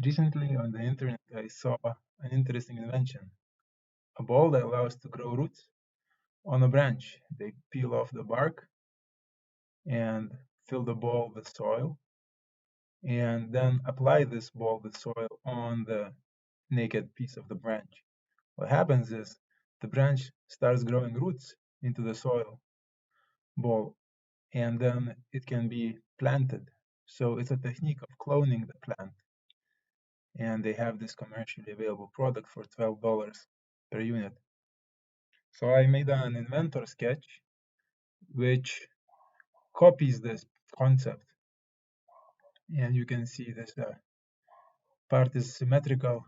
Recently on the internet, I saw an interesting invention, a ball that allows to grow roots on a branch. They peel off the bark and fill the ball with soil, and then apply this ball with soil on the naked piece of the branch. What happens is the branch starts growing roots into the soil ball, and then it can be planted. So it's a technique of cloning the plant, and they have this commercially available product for $12 per unit. So I made an Inventor sketch which copies this concept, and you can see this part is symmetrical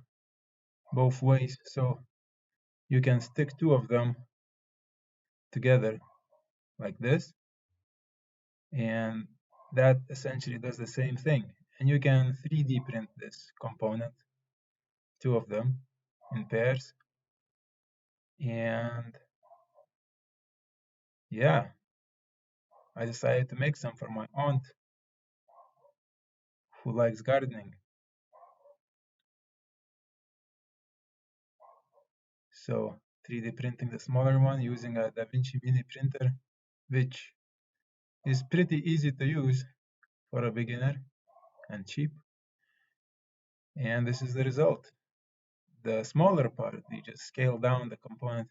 both ways, so you can stick two of them together like this, and that essentially does the same thing. And you can 3D print this component, two of them in pairs, and yeah, I decided to make some for my aunt who likes gardening. So 3D printing the smaller one using a DaVinci Mini printer, which is pretty easy to use for a beginner and cheap. And this is the result. The smaller part, you just scale down the component.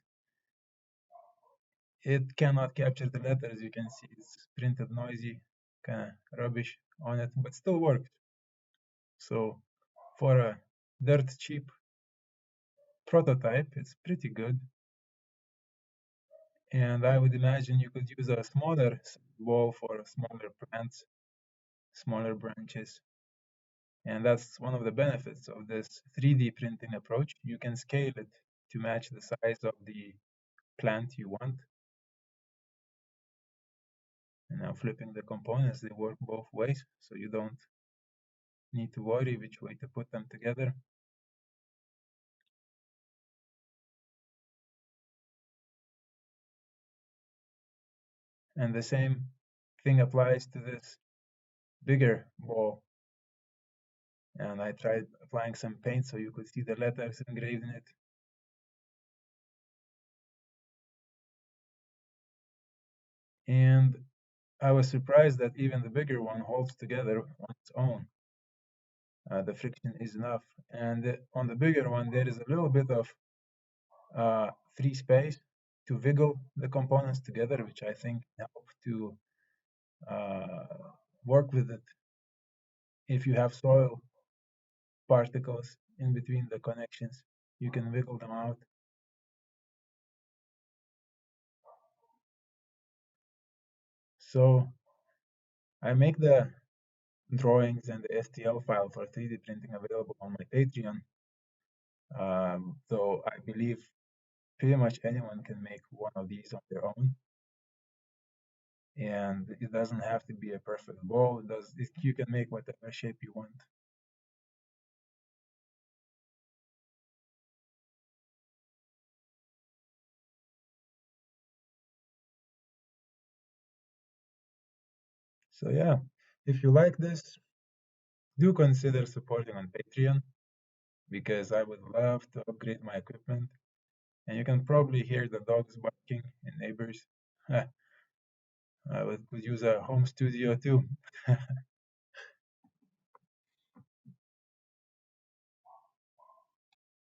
It cannot capture the letters. You can see it's printed noisy, kind of rubbish on it, but still works. So for a dirt cheap prototype, it's pretty good. And I would imagine you could use a smaller ball for smaller plants, smaller branches. And that's one of the benefits of this 3D printing approach. You can scale it to match the size of the plant you want. And now flipping the components, they work both ways, so you don't need to worry which way to put them together. And the same thing applies to this bigger ball. And I tried applying some paint so you could see the letters engraved in it. And I was surprised that even the bigger one holds together on its own. The friction is enough. And on the bigger one, there is a little bit of free space to wiggle the components together, which I think help to uh, work with it. If you have soil particles in between the connections, you can wiggle them out. So I make the drawings and the STL file for 3D printing available on my Patreon. Though I believe pretty much anyone can make one of these on their own. And it doesn't have to be a perfect ball. You can make whatever shape you want. So yeah, if you like this, do consider supporting on Patreon because I would love to upgrade my equipment. And you can probably hear the dogs barking and neighbors. I could use a home studio too.